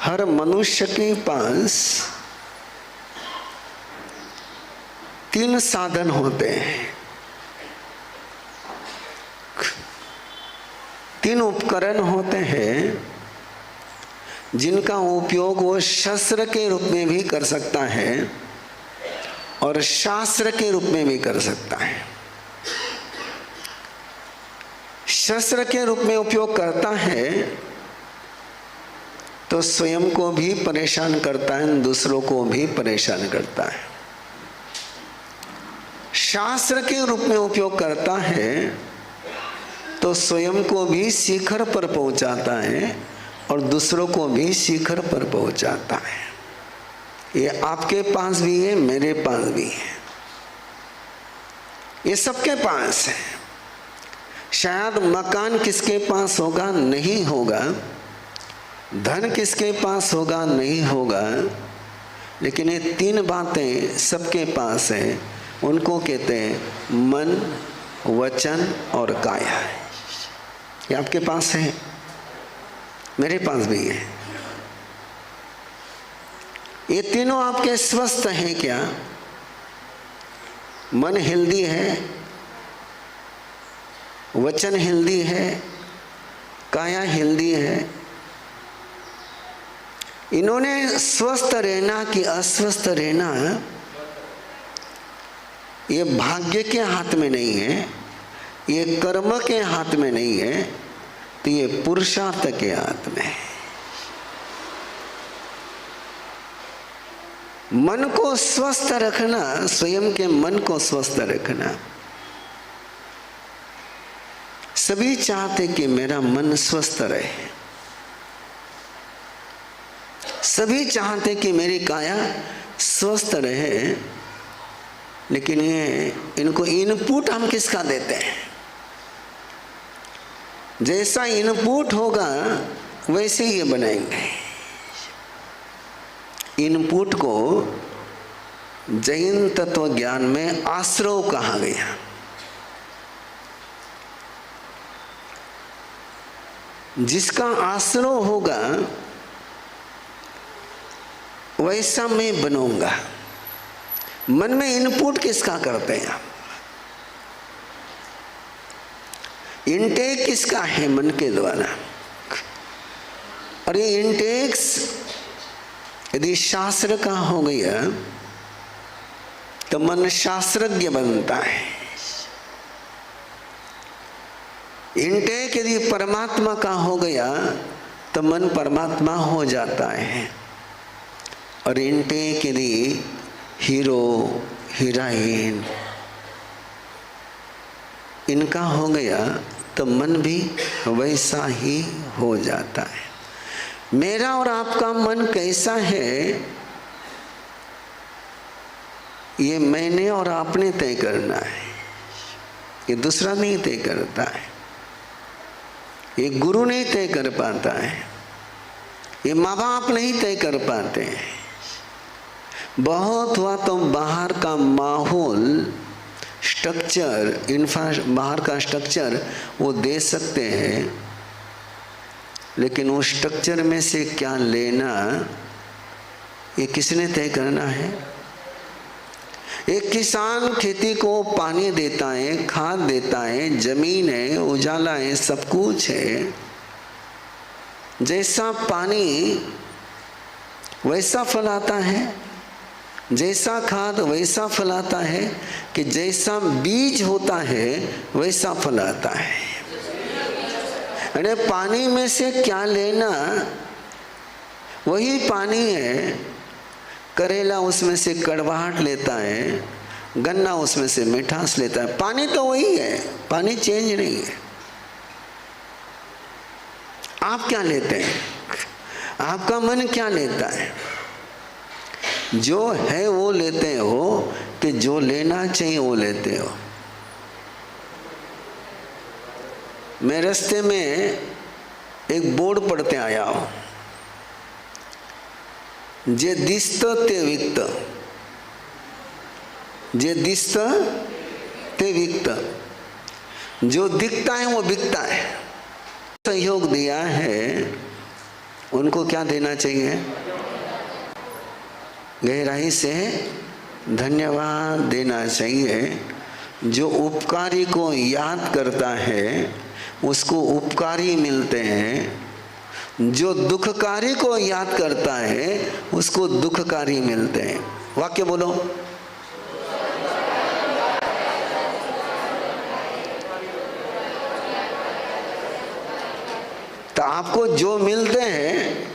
हर मनुष्य के पास तीन साधन होते हैं, तीन उपकरण होते हैं जिनका उपयोग वो शस्त्र के रूप में भी कर सकता है और शास्त्र के रूप में भी कर सकता है। शस्त्र के रूप में उपयोग करता है तो स्वयं को भी परेशान करता है, दूसरों को भी परेशान करता है। शास्त्र के रूप में उपयोग करता है तो स्वयं को भी शिखर पर पहुंचाता है और दूसरों को भी शिखर पर पहुंचाता है। ये आपके पास भी है, मेरे पास भी है, ये सबके पास है। शायद मकान किसके पास होगा, नहीं होगा, धन किसके पास होगा, नहीं होगा, लेकिन ये तीन बातें सबके पास है। उनको कहते हैं मन, वचन और काया। ये आपके पास है, मेरे पास भी है। ये तीनों आपके स्वस्थ हैं क्या? मन हेल्दी है, वचन हेल्दी है, काया हेल्दी है। इन्होंने स्वस्थ रहना कि अस्वस्थ रहना ये भाग्य के हाथ में नहीं है, ये कर्म के हाथ में नहीं है, तो ये पुरुषार्थ के हाथ में है। मन को स्वस्थ रखना, स्वयं के मन को स्वस्थ रखना। सभी चाहते कि मेरा मन स्वस्थ रहे, सभी चाहते कि मेरी काया स्वस्थ रहे, लेकिन इनको इनपुट हम किसका देते हैं? जैसा इनपुट होगा वैसे ही ये बनाएंगे। इनपुट को जैन तत्व ज्ञान में आश्रव कहा गया। जिसका आश्रव होगा वैसा मैं बनूंगा। मन में इनपुट किसका करते हैं? इनटेक किसका है? मन के द्वारा। और ये इनटेक्स यदि शास्त्र का हो गया तो मन शास्त्रज्ञ बनता है। इनटेक यदि परमात्मा का हो गया तो मन परमात्मा हो जाता है। और इनटेक यदि हीरो, हीरोइन इनका हो गया तो मन भी वैसा ही हो जाता है। मेरा और आपका मन कैसा है ये मैंने और आपने तय करना है, ये दूसरा नहीं तय करता है, ये गुरु नहीं तय कर पाता है, ये माँ बाप नहीं तय कर पाते हैं। बहुत हुआ तो बाहर का माहौल, स्ट्रक्चर, बाहर का स्ट्रक्चर वो दे सकते हैं, लेकिन उस स्ट्रक्चर में से क्या लेना ये किसने तय करना है? एक किसान खेती को पानी देता है, खाद देता है, जमीन है, उजाला है, सब कुछ है। जैसा पानी वैसा फल आता है, जैसा खाद वैसा फल आता है, कि जैसा बीज होता है वैसा फल आता है। अरे पानी में से क्या लेना? वही पानी है। करेला उसमें से कड़वाहट लेता है, गन्ना उसमें से मिठास लेता है। पानी तो वही है, पानी चेंज नहीं है। आप क्या लेते हैं? आपका मन क्या लेता है? जो है वो लेते हो कि जो लेना चाहिए वो लेते हो? मैं रास्ते में एक बोर्ड पढ़ते आया हूं, जे दिस्त ते विक्त, जे दिस्त ते विक्त। जो दिखता है वो बिकता है। सहयोग दिया है उनको क्या देना चाहिए? गहराई से धन्यवाद देना चाहिए। जो उपकारी को याद करता है उसको उपकारी मिलते हैं, जो दुखकारी को याद करता है उसको दुखकारी मिलते हैं। वाक्य बोलो। तो आपको जो मिलते हैं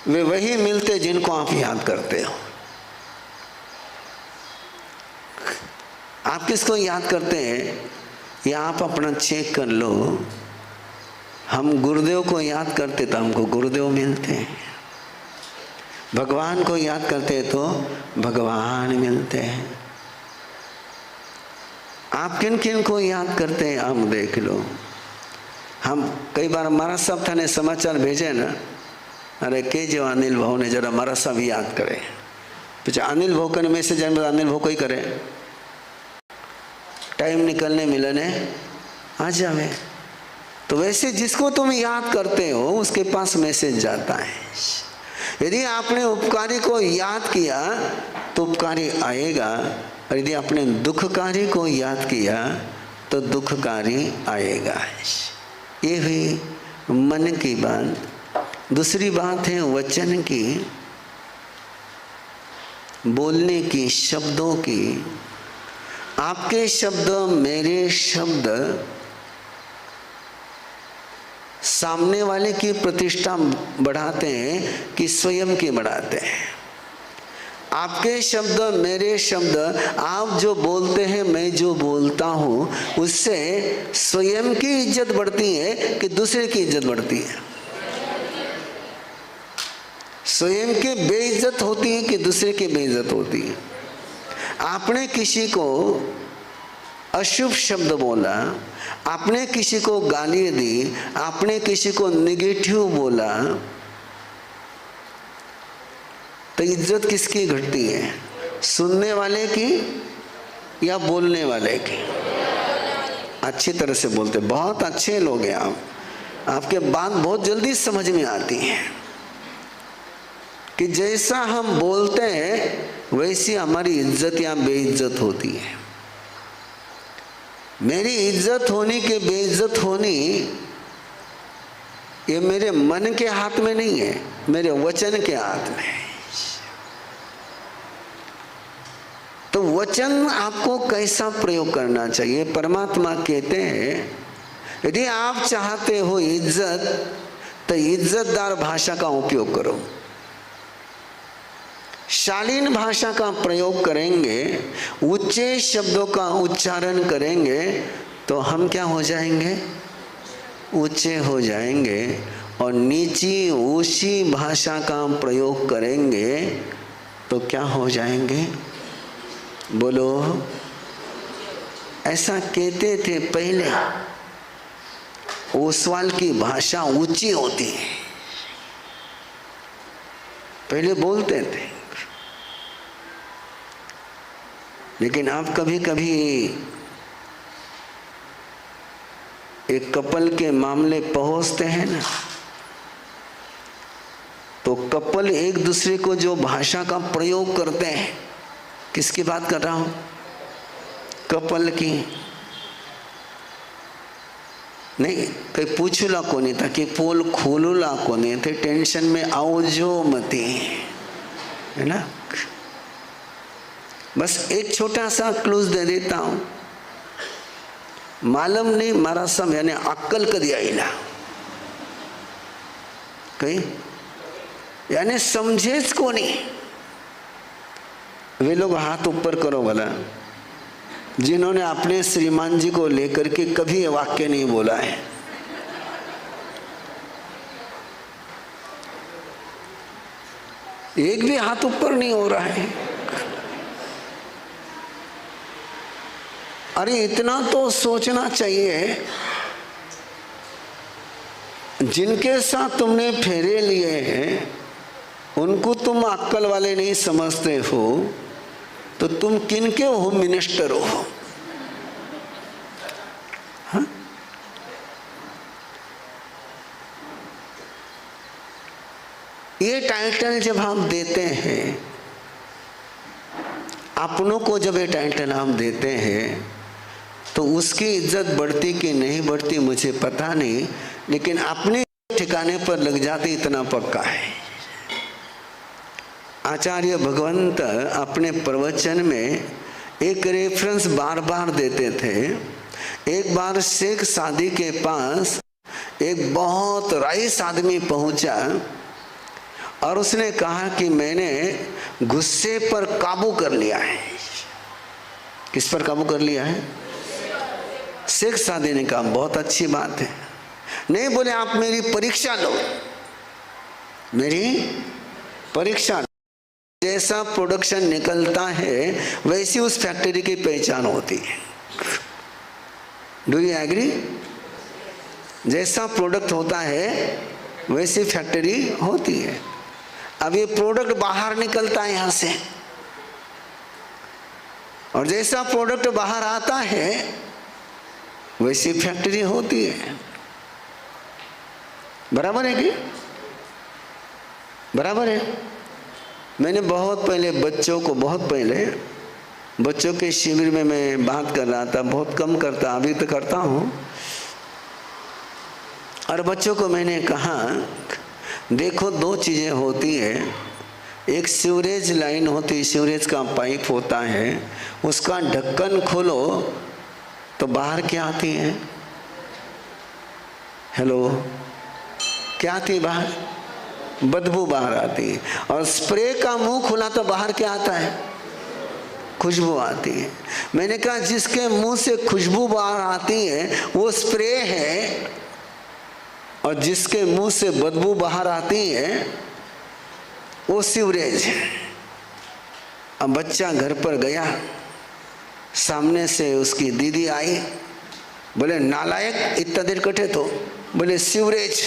वे वही मिलते जिनको आप याद करते हो। आप किसको याद करते हैं ये आप अपना चेक कर लो। हम गुरुदेव को याद करते तो हमको गुरुदेव मिलते हैं, भगवान को याद करते तो भगवान मिलते हैं। आप किन किन को याद करते हैं आप देख लो। हम कई बार महाराज साहब थाने समाचार भेजे ना, अरे के जो अनिल भाव ने जरा महाराज साहब याद करे। पीछे अनिल भाव का मैसेज आने अनिल भाव को ही करे, टाइम निकलने मिलने आ जावे। तो वैसे जिसको तुम याद करते हो उसके पास मैसेज जाता है। यदि आपने उपकारी को याद किया तो उपकारी आएगा, और यदि आपने दुखकारी को याद किया तो दुखकारी आएगा। ये हुई मन की बात। दूसरी बात है वचन की, बोलने की, शब्दों की। आपके शब्द, मेरे शब्द सामने वाले की प्रतिष्ठा बढ़ाते हैं कि स्वयं की बढ़ाते हैं? आपके शब्द, मेरे शब्द, आप जो बोलते हैं, मैं जो बोलता हूं, उससे स्वयं की इज्जत बढ़ती है कि दूसरे की इज्जत बढ़ती है? स्वयं की बेइज्जत होती है कि दूसरे की बेइज्जत होती है? आपने किसी को अशुभ शब्द बोला, आपने किसी को गाली दी, आपने किसी को नेगेटिव बोला, तो इज्जत किसकी घटती है? सुनने वाले की या बोलने वाले की? अच्छी तरह से बोलते, बहुत अच्छे लोग हैं आप, आपके बात बहुत जल्दी समझ में आती है कि जैसा हम बोलते हैं वैसी हमारी इज्जत या बेइज्जत होती है। मेरी इज्जत होनी कि बेइज्जत होनी ये मेरे मन के हाथ में नहीं है, मेरे वचन के हाथ में है। तो वचन आपको कैसा प्रयोग करना चाहिए? परमात्मा कहते हैं यदि आप चाहते हो इज्जत तो इज्जतदार भाषा का उपयोग करो, शालीन भाषा का प्रयोग करेंगे, ऊंचे शब्दों का उच्चारण करेंगे तो हम क्या हो जाएंगे? ऊंचे हो जाएंगे। और नीची ऊंची भाषा का प्रयोग करेंगे तो क्या हो जाएंगे? बोलो। ऐसा कहते थे पहले, ओसवाल की भाषा ऊंची होती है, पहले बोलते थे। लेकिन आप कभी कभी एक कपल के मामले पहुंचते हैं ना, तो कपल एक दूसरे को जो भाषा का प्रयोग करते हैं, किसकी बात कर रहा हूं? कपल की। नहीं, कहीं पूछूला कोनी था कि पोल खोलूला कोनी थे, टेंशन में आओ जो मती, है ना। बस एक छोटा सा क्लूज दे देता हूं, मालूम नहीं मारा सब यानी अक्कल कदी आईला कहीं, यानी समझेच कोनी। वे लोग हाथ ऊपर करो भला जिन्होंने अपने श्रीमान जी को लेकर के कभी ये वाक्य नहीं बोला है। एक भी हाथ ऊपर नहीं हो रहा है। अरे इतना तो सोचना चाहिए, जिनके साथ तुमने फेरे लिए हैं उनको तुम अक्कल वाले नहीं समझते हो, तो तुम किनके होम मिनिस्टर हो? ये टाइटल जब हम देते हैं, अपनों को जब ये टाइटल हम देते हैं, तो उसकी इज्जत बढ़ती कि नहीं बढ़ती मुझे पता नहीं, लेकिन अपने ठिकाने पर लग जाती इतना पक्का है। आचार्य भगवंत अपने प्रवचन में एक रेफरेंस बार बार देते थे। एक बार शेख सादी के पास एक बहुत रईस आदमी पहुंचा और उसने कहा कि मैंने गुस्से पर काबू कर लिया है। किस पर काबू कर लिया है? शेख सादी ने कहा बहुत अच्छी बात है। नहीं, बोले आप मेरी परीक्षा लो, मेरी परीक्षा लो। जैसा प्रोडक्शन निकलता है वैसी उस फैक्ट्री की पहचान होती है। Do you agree? जैसा प्रोडक्ट होता है वैसी फैक्ट्री होती है। अब ये प्रोडक्ट बाहर निकलता है यहां से, और जैसा प्रोडक्ट बाहर आता है वैसी फैक्ट्री होती है। बराबर है कि? बराबर है। मैंने बहुत पहले बच्चों के शिविर में मैं बात कर रहा था, बहुत कम करता, अभी तो करता हूँ। और बच्चों को मैंने कहा देखो दो चीज़ें होती है, एक सीवरेज लाइन होती है, सीवरेज का पाइप होता है, उसका ढक्कन खोलो तो बाहर क्या आती है? हेलो, क्या आती है बाहर? बदबू बाहर आती है। और स्प्रे का मुंह खुला तो बाहर क्या आता है? खुशबू आती है। मैंने कहा जिसके मुंह से खुशबू बाहर आती है वो स्प्रे है, और जिसके मुंह से बदबू बाहर आती है वो सीवरेज है। अब बच्चा घर पर गया, सामने से उसकी दीदी आई, बोले नालायक इतना देर कटे तो, बोले सीवरेज।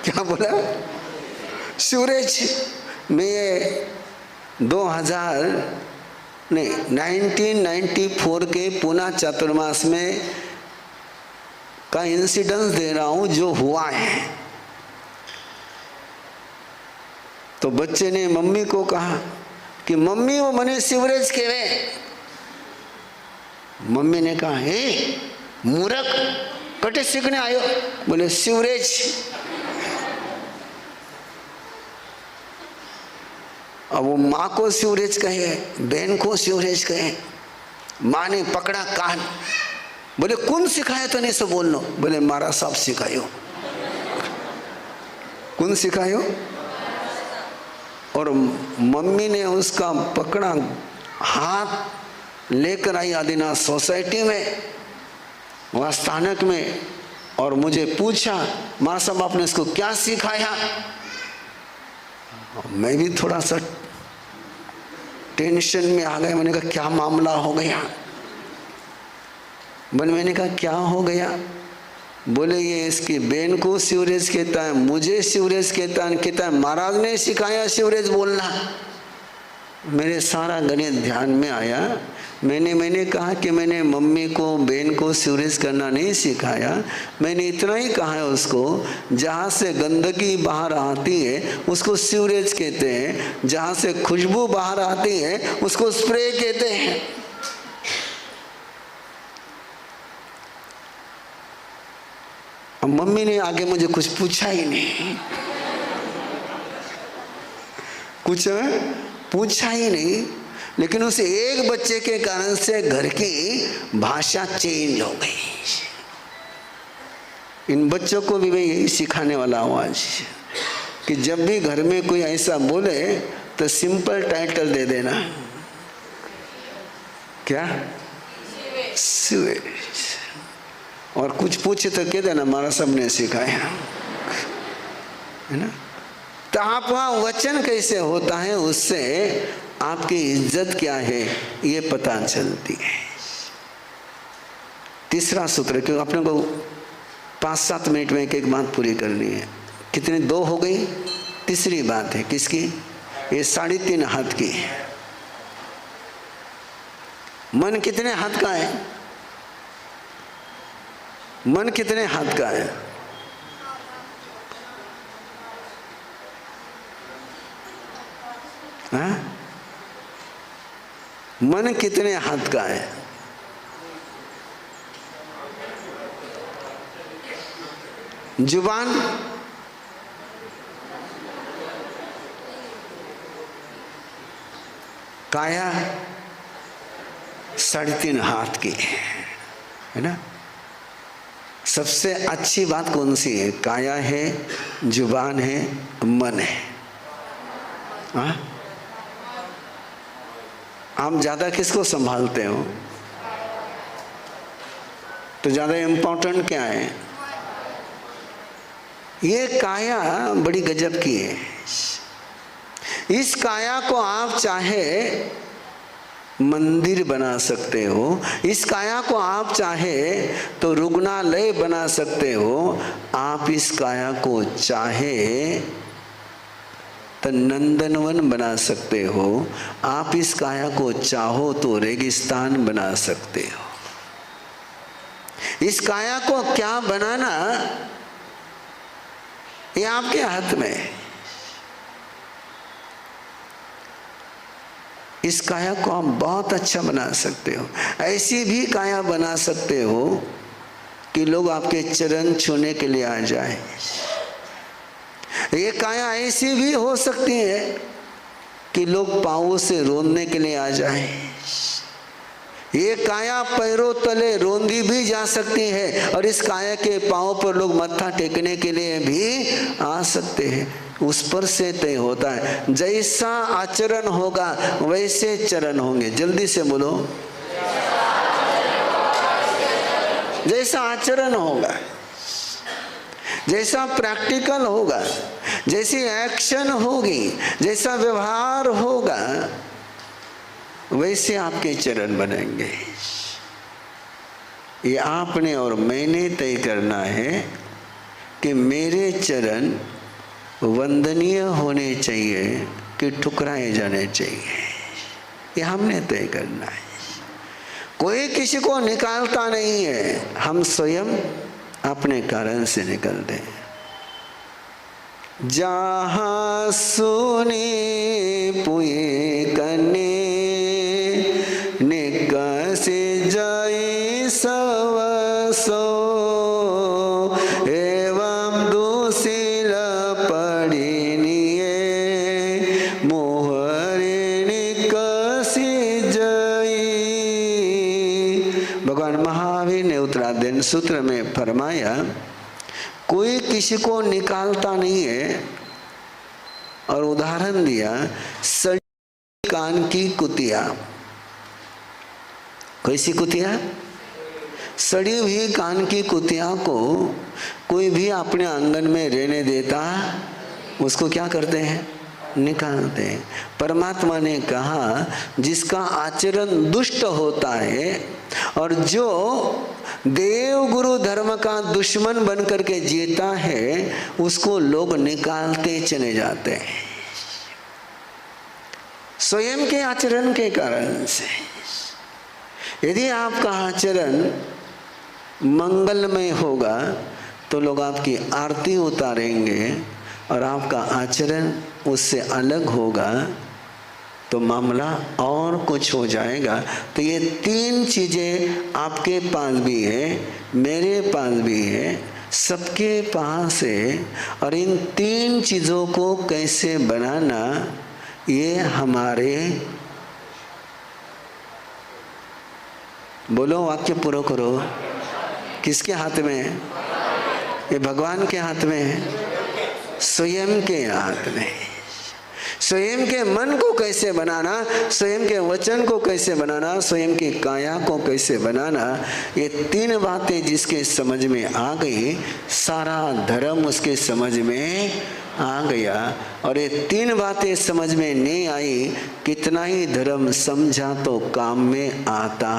क्या बोला? सीवरेज। मैं 1994 के पूना चातुर्मास में का इंसिडेंस दे रहा हूं जो हुआ है। तो बच्चे ने मम्मी को कहा कि मम्मी वो मने सीवरेज केवे। मम्मी ने कहा हे मूर्ख कटे सीखने आयो? बोले सीवरेज। अब वो माँ को सीवरेज कहे, बहन को सीवरेज कहे। माँ ने पकड़ा कान, बोले कौन सिखाया तो नहीं सो बोलनो? बोले मारा साहब सिखायो। कौन सिखायो? और मम्मी ने उसका पकड़ा हाथ लेकर आई आदिनाथ सोसाइटी में, वहाँ स्थानक में, और मुझे पूछा मारा साहब आपने इसको क्या सिखाया? मैं भी थोड़ा सा टेंशन में आ गया। मैंने कहा क्या मामला हो गया? मैंने कहा क्या हो गया? बोले ये इसकी बहन को सीवरेज कहता है, मुझे सीवरेज कहता है, महाराज ने सिखाया सीवरेज बोलना। मेरे सारा गणित ध्यान में आया। मैंने कहा कि मैंने मम्मी को बहन को सीवरेज करना नहीं सिखाया, मैंने इतना ही कहा है उसको जहाँ से गंदगी बाहर आती है उसको सीवरेज कहते हैं, जहाँ से खुशबू बाहर आती है उसको स्प्रे कहते हैं। अब मम्मी ने आगे मुझे कुछ पूछा ही नहीं, कुछ पूछा ही नहीं, लेकिन उस एक बच्चे के कारण से घर की भाषा चेंज हो गई। इन बच्चों को भी मैं यही सिखाने वाला हूँ आज, कि जब भी घर में कोई ऐसा बोले तो सिंपल टाइटल दे देना। क्या? सीवरेज। और कुछ पूछे तो कह देना हमारा सबने सिखाया, है ना। तो आप वहाँ वचन कैसे होता है उससे आपकी इज्जत क्या है ये पता चलती है। तीसरा सूत्र, क्योंकि अपने को 5-7 मिनट में एक बात पूरी करनी है। कितनी? 2 हो गई। तीसरी बात है किसकी? ये 3.5 हाथ की। मन कितने हाथ का है? मन कितने हाथ का है? हाँ? मन कितने हाथ का है? जुबान काया 3.5 हाथ की है ना। सबसे अच्छी बात कौन सी है? काया है, जुबान है, मन है। हाँ? आप ज्यादा किसको संभालते हो? तो ज्यादा इम्पोर्टेंट क्या है? ये काया बड़ी गजब की है। इस काया को आप चाहे मंदिर बना सकते हो, इस काया को आप चाहे तो रुग्णालय बना सकते हो, आप इस काया को चाहे तो नंदनवन बना सकते हो, आप इस काया को चाहो तो रेगिस्तान बना सकते हो। इस काया को क्या बनाना ये आपके हाथ में है। इस काया को आप बहुत अच्छा बना सकते हो। ऐसी भी काया बना सकते हो कि लोग आपके चरण छूने के लिए आ जाए। ये काया ऐसी भी हो सकती है कि लोग पांवों से रोंदने के लिए आ जाए। ये काया पैरों तले रोंदी भी जा सकती है और इस काया के पांवों पर लोग मत्था टेकने के लिए भी आ सकते हैं। उस पर से तय होता है, जैसा आचरण होगा वैसे चरण होंगे। जल्दी से बोलो, जैसा आचरण होगा, जैसा प्रैक्टिकल होगा, जैसी एक्शन होगी, जैसा व्यवहार होगा, वैसे आपके चरण बनेंगे। ये आपने और मैंने तय करना है कि मेरे चरण वंदनीय होने चाहिए कि ठुकराए जाने चाहिए। ये हमने तय करना है। कोई किसी को निकालता नहीं है, हम स्वयं अपने कारण से निकलते हैं। जहाँ सुने पुए कने निकसे जाई सवसो एवं दुशील पड़िनिए मोहरे निकसी जाई। भगवान महावीर ने उत्तरायण सूत्र में फरमाया, कोई किसी को निकालता नहीं है। और उदाहरण दिया, सड़ी कान की कुतिया। कैसी कुतिया? सड़ी हुई कान की कुतिया को कोई भी अपने आंगन में रहने देता, उसको क्या करते हैं? निकालते हैं। परमात्मा ने कहा, जिसका आचरण दुष्ट होता है और जो देव गुरु धर्म का दुश्मन बन करके जीता है, उसको लोग निकालते चले जाते हैं स्वयं के आचरण के कारण से। यदि आपका आचरण मंगलमय होगा तो लोग आपकी आरती उतारेंगे, और आपका आचरण उससे अलग होगा तो मामला और कुछ हो जाएगा। तो ये 3 चीजें आपके पास भी है, मेरे पास भी है, सबके पास है। और इन 3 चीजों को कैसे बनाना, ये हमारे, बोलो वाक्य पूरा करो, किसके हाथ में है? ये भगवान के हाथ में है, स्वयं के हाथ में। स्वयं के मन को कैसे बनाना, स्वयं के वचन को कैसे बनाना, स्वयं की काया को कैसे बनाना, ये 3 बातें जिसके समझ में आ गई, सारा धर्म उसके समझ में आ गया। और ये 3 बातें समझ में नहीं आई, कितना ही धर्म समझा तो काम में आता